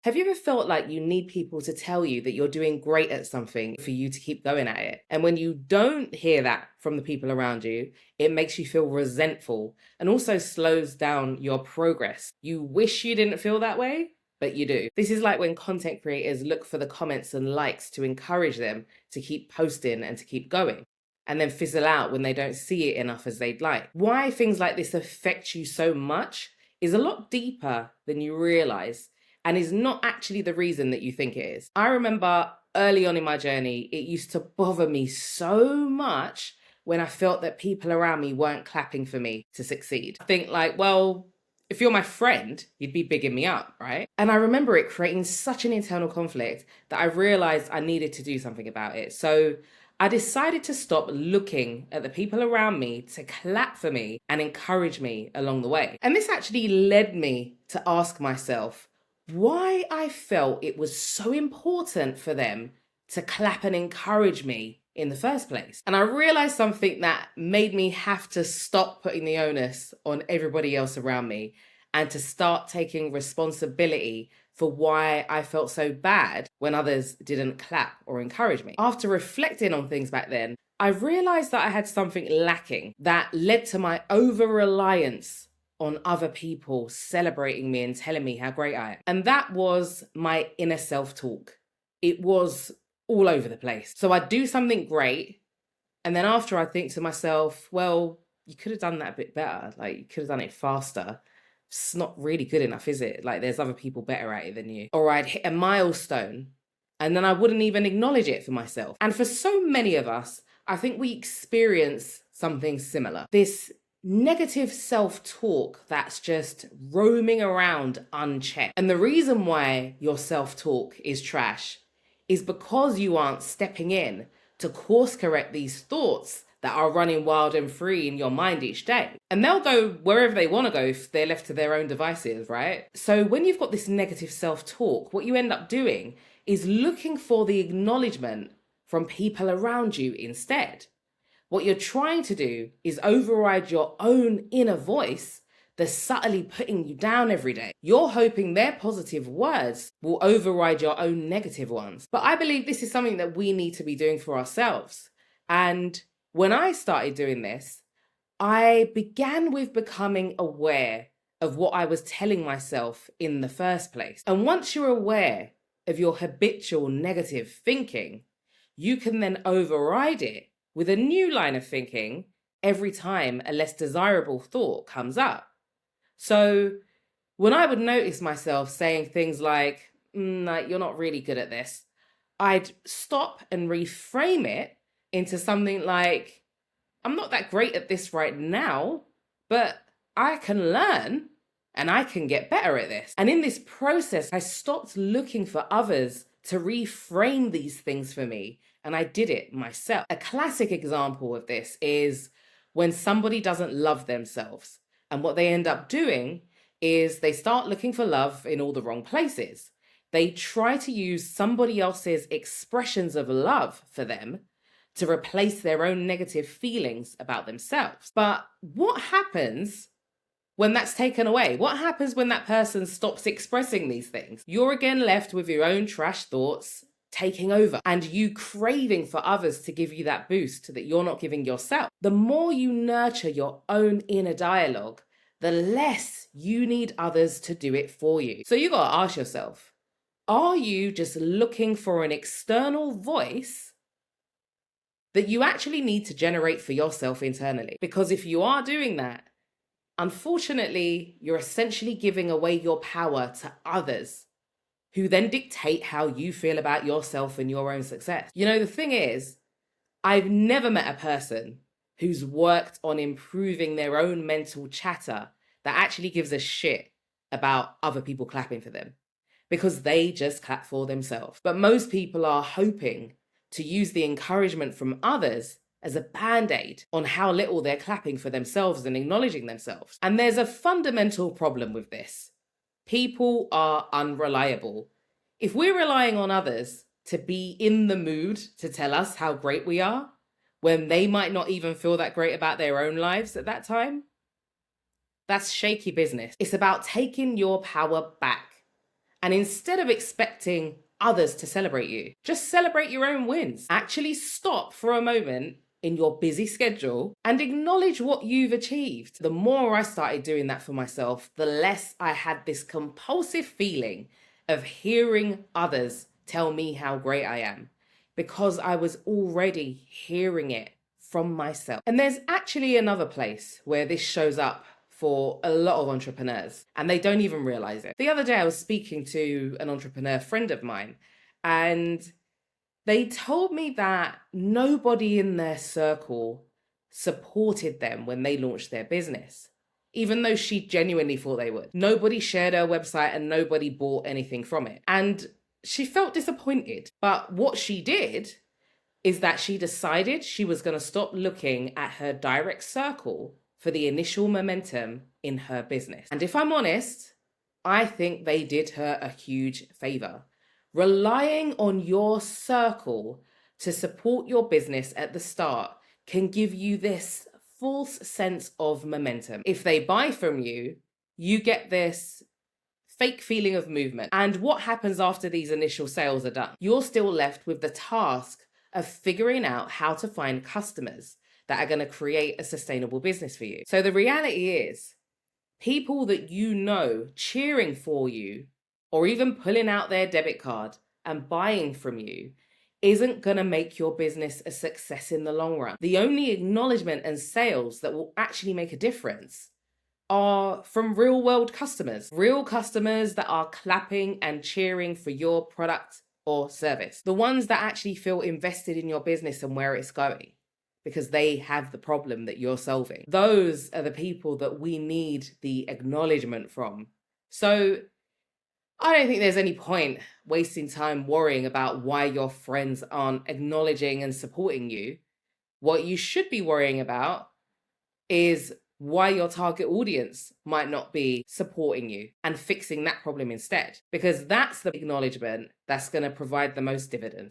Have you ever felt like you need people to tell you that you're doing great at something for you to keep going at it? And when you don't hear that from the people around you, it makes you feel resentful and also slows down your progress. You wish you didn't feel that way, but you do. This is like when content creators look for the comments and likes to encourage them to keep posting and to keep going, and then fizzle out when they don't see it enough as they'd like. Why things like this affect you so much is a lot deeper than you realize, and is not actually the reason that you think it is. I remember early on in my journey, it used to bother me so much when I felt that people around me weren't clapping for me to succeed. I think like, well, if you're my friend, you'd be bigging me up, right? And I remember it creating such an internal conflict that I realized I needed to do something about it. So I decided to stop looking at the people around me to clap for me and encourage me along the way. And this actually led me to ask myself why I felt it was so important for them to clap and encourage me in the first place. And I realized something that made me have to stop putting the onus on everybody else around me and to start taking responsibility for why I felt so bad when others didn't clap or encourage me. After reflecting on things back then, I realized that I had something lacking that led to my over-reliance on other people celebrating me and telling me how great I am. And that was my inner self-talk. It was all over the place. So I'd do something great, and then after I think to myself, well, you could have done that a bit better. Like, you could have done it faster. It's not really good enough, is it? Like, there's other people better at it than you. Or I'd hit a milestone, and then I wouldn't even acknowledge it for myself. And for so many of us, I think we experience something similar. This negative self-talk that's just roaming around unchecked. And the reason why your self-talk is trash is because you aren't stepping in to course correct these thoughts that are running wild and free in your mind each day. And they'll go wherever they want to go if they're left to their own devices, right? So when you've got this negative self-talk, what you end up doing is looking for the acknowledgement from people around you instead. What you're trying to do is override your own inner voice that's subtly putting you down every day. You're hoping their positive words will override your own negative ones. But I believe this is something that we need to be doing for ourselves. And when I started doing this, I began with becoming aware of what I was telling myself in the first place. And once you're aware of your habitual negative thinking, you can then override it with a new line of thinking every time a less desirable thought comes up. So when I would notice myself saying things like, you're not really good at this, I'd stop and reframe it into something like, I'm not that great at this right now, but I can learn and I can get better at this. And in this process, I stopped looking for others to reframe these things for me, and I did it myself. A classic example of this is when somebody doesn't love themselves, and what they end up doing is they start looking for love in all the wrong places. They try to use somebody else's expressions of love for them to replace their own negative feelings about themselves. But what happens when that's taken away? What happens when that person stops expressing these things? You're again left with your own trash thoughts taking over and you craving for others to give you that boost that you're not giving yourself. The more you nurture your own inner dialogue, the less you need others to do it for you. So you gotta ask yourself, are you just looking for an external voice that you actually need to generate for yourself internally? Because if you are doing that, unfortunately, you're essentially giving away your power to others who then dictate how you feel about yourself and your own success. You know, the thing is, I've never met a person who's worked on improving their own mental chatter that actually gives a shit about other people clapping for them, because they just clap for themselves. But most people are hoping to use the encouragement from others as a band-aid on how little they're clapping for themselves and acknowledging themselves. And there's a fundamental problem with this. People are unreliable. If we're relying on others to be in the mood to tell us how great we are, when they might not even feel that great about their own lives at that time, that's shaky business. It's about taking your power back And instead of expecting others to celebrate you, just celebrate your own wins. Actually stop for a moment in your busy schedule and acknowledge what you've achieved. The more I started doing that for myself, the less I had this compulsive feeling of hearing others tell me how great I am, because I was already hearing it from myself. And there's actually another place where this shows up for a lot of entrepreneurs, and they don't even realize it. The other day I was speaking to an entrepreneur friend of mine, and they told me that nobody in their circle supported them when they launched their business, even though she genuinely thought they would. Nobody shared her website and nobody bought anything from it. And she felt disappointed. But what she did is that she decided she was going to stop looking at her direct circle for the initial momentum in her business. And if I'm honest, I think they did her a huge favor. Relying on your circle to support your business at the start can give you this false sense of momentum. If they buy from you, you get this fake feeling of movement. And what happens after these initial sales are done? You're still left with the task of figuring out how to find customers that are going to create a sustainable business for you. So the reality is, people that you know cheering for you or even pulling out their debit card and buying from you isn't going to make your business a success in the long run. The only acknowledgement and sales that will actually make a difference are from real world customers that are clapping and cheering for your product or service. The ones that actually feel invested in your business and where it's going because they have the problem that you're solving. Those are the people that we need the acknowledgement from. So I don't think there's any point wasting time worrying about why your friends aren't acknowledging and supporting you. What you should be worrying about is why your target audience might not be supporting you and fixing that problem instead, because that's the acknowledgement that's going to provide the most dividends.